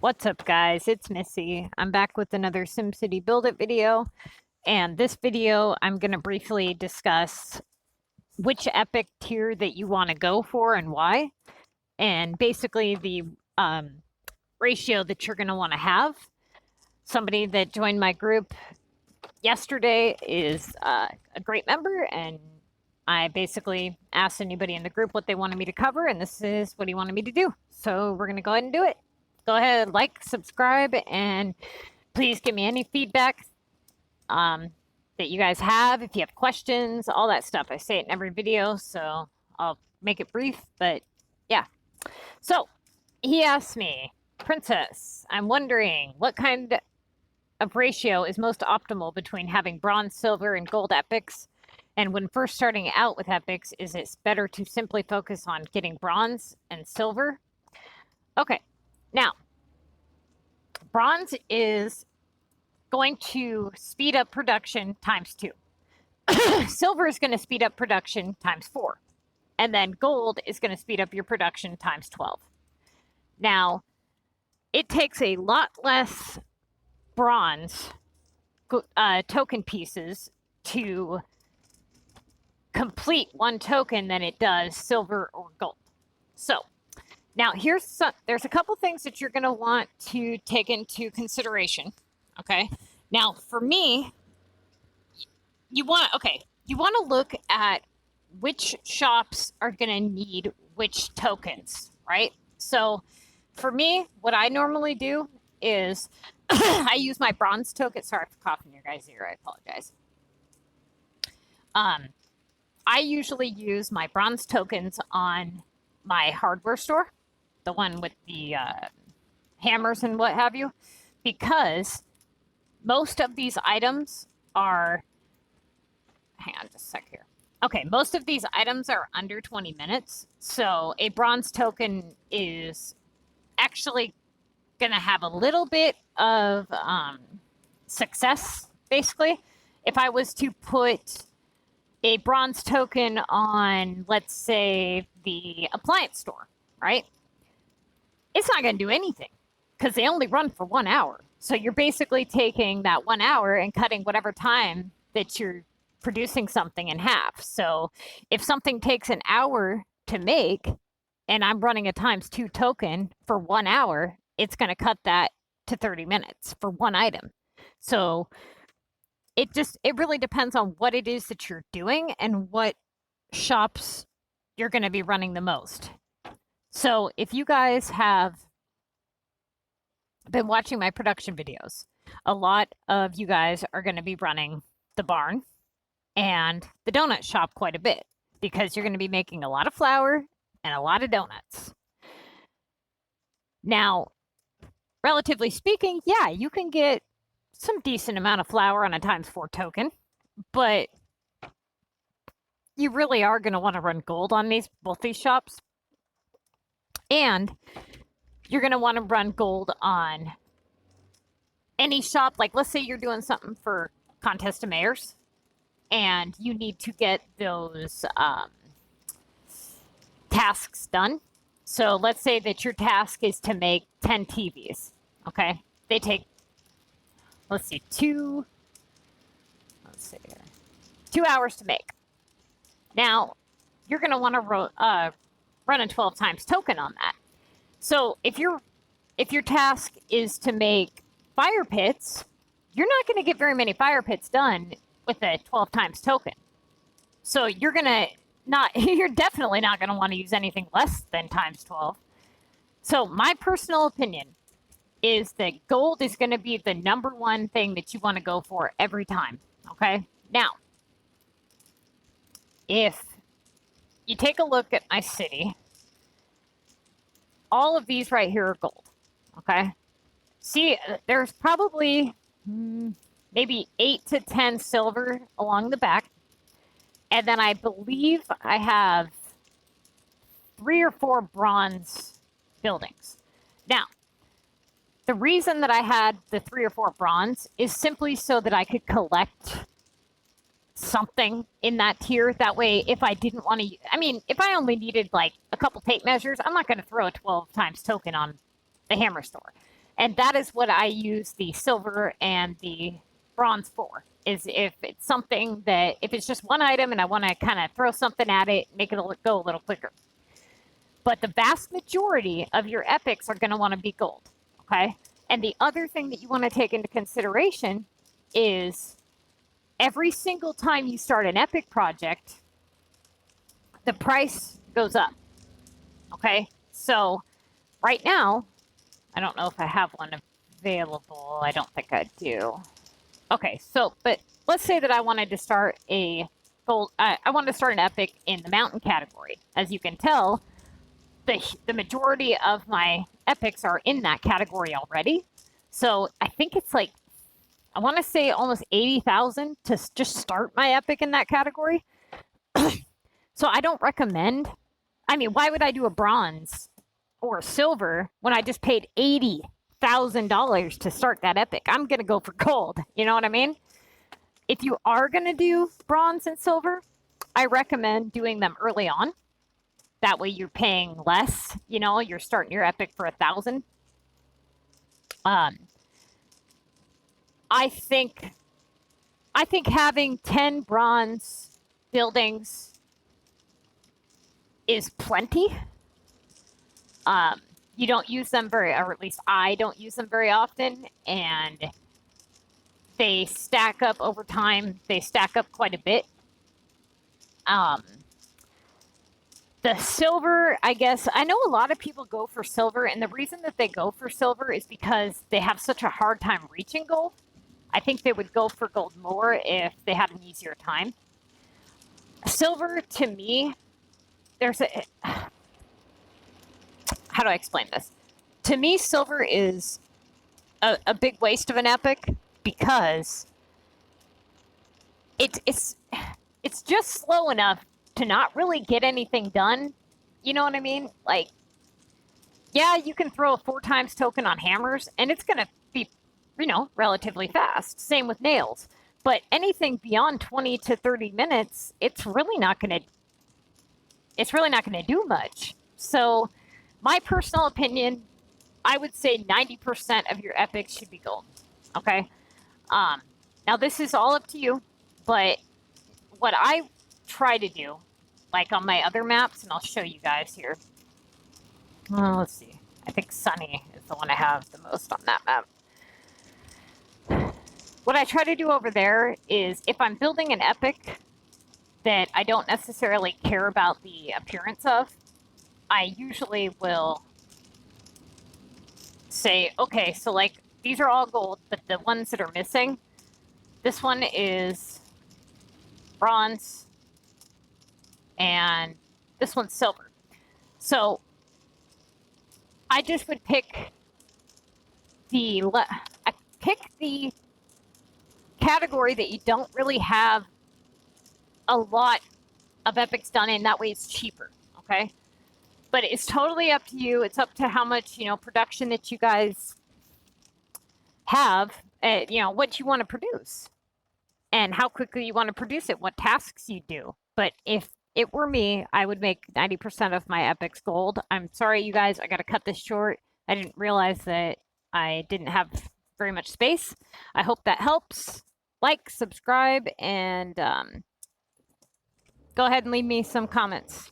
What's up, guys? It's Missy. I'm back with another SimCity Build It video. And this video, I'm going to briefly discuss which epic tier that you want to go for and why. And basically the ratio that you're going to want to have. Somebody that joined my group yesterday is a great member, and I basically asked anybody in the group what they wanted me to cover, and this is what he wanted me to do. So we're going to go ahead and do it. Go ahead, like, subscribe, and please give me any feedback that you guys have. If you have questions, all that stuff. I say it in every video, so I'll make it brief, but yeah. So he asked me, Princess, I'm wondering what kind of ratio is most optimal between having bronze, silver, and gold epics? And when first starting out with epics, is it better to simply focus on getting bronze and silver? Okay. Now, bronze is going to speed up production ×2. Silver is going to speed up production ×4. And then gold is going to speed up your production ×12. Now, it takes a lot less bronze token pieces to complete one token than it does silver or gold. So, now, there's a couple things that you're going to want to take into consideration, okay? Now, for me, you want to look at which shops are going to need which tokens, right? So, for me, what I normally do is I use my bronze token. Sorry for coughing in your guys' ear. I apologize. I usually use my bronze tokens on my hardware store, the one with the hammers and what have you, because most of these items are, hang on just a sec here. Okay, most of these items are under 20 minutes. So a bronze token is actually going to have a little bit of success, basically. If I was to put a bronze token on, let's say, the appliance store, right? It's not going to do anything because they only run for 1 hour. So you're basically taking that 1 hour and cutting whatever time that you're producing something in half. So if something takes an hour to make and I'm running a ×2 token for 1 hour, it's going to cut that to 30 minutes for one item. So it really depends on what it is that you're doing and what shops you're going to be running the most. So if you guys have been watching my production videos, a lot of you guys are going to be running the barn and the donut shop quite a bit because you're going to be making a lot of flour and a lot of donuts. Now, relatively speaking, yeah, you can get some decent amount of flour on a ×4 token, but you really are going to want to run gold on both these shops. And you're going to want to run gold on any shop. Like, let's say you're doing something for Contest of Mayors, and you need to get those tasks done. So let's say that your task is to make 10 TVs, okay? They take, let's see, 2 hours to make. Now, you're going to want to run a 12 times token on that. So if your task is to make fire pits, you're not going to get very many fire pits done with a 12 times token. So you're definitely not going to want to use anything less than ×12. So my personal opinion is that gold is going to be the #1 thing that you want to go for every time. Okay. Now, if you take a look at my city, all of these right here are gold, okay? See, there's probably maybe 8 to 10 silver along the back. And then I believe I have 3 or 4 bronze buildings. Now, the reason that I had the 3 or 4 bronze is simply so that I could collect something in that tier. That way, if I didn't want to, if I only needed like a couple tape measures, I'm not going to throw a 12 times token on the hammer store. And that is what I use the silver and the bronze for, is if it's something that, if it's just one item and I want to kind of throw something at it, make it go a little quicker. But the vast majority of your epics are going to want to be gold, okay? And the other thing that you want to take into consideration is every single time you start an epic project, the price goes up, okay? So right now, I don't know if I have one available. I don't think I do. Okay, so, but let's say that I wanted to start a gold, I wanted to start an epic in the mountain category. As you can tell, the majority of my epics are in that category already. So I think it's like, I want to say almost 80,000 to just start my epic in that category. So I don't recommend, I mean, why would I do a bronze or a silver when I just paid $80,000 to start that epic? I'm going to go for gold. You know what I mean? If you are going to do bronze and silver, I recommend doing them early on. That way you're paying less, you know, you're starting your epic for 1,000. I think having 10 bronze buildings is plenty. You don't use them very, or at least I don't use them very often, and they stack up over time. They stack up quite a bit. The silver, I guess, I know a lot of people go for silver, and the reason that they go for silver is because they have such a hard time reaching gold. I think they would go for gold more if they had an easier time. Silver, to me, there's a... How do I explain this? To me, silver is a big waste of an epic because it's just slow enough to not really get anything done. You know what I mean? Like, yeah, you can throw a 4x token on hammers and it's going to be, you know, relatively fast. Same with nails. But anything beyond 20 to 30 minutes, it's really not going to do much. So my personal opinion, I would say 90% of your epics should be gold. Okay. Now this is all up to you, but what I try to do, like on my other maps, and I'll show you guys here. Let's see. I think Sunny is the one I have the most on that map. What I try to do over there is if I'm building an epic that I don't necessarily care about the appearance of, I usually will say, okay, so like these are all gold, but the ones that are missing, this one is bronze and this one's silver. So I just would pick the category that you don't really have a lot of epics done in. That way it's cheaper, okay? But it's totally up to you. It's up to how much, you know, production that you guys have, you know, what you want to produce and how quickly you want to produce it, what tasks you do. But if it were me, I would make 90% of my epics gold. I'm sorry, you guys, I got to cut this short. I didn't realize that I didn't have very much space. I hope that helps. Like, subscribe, and go ahead and leave me some comments.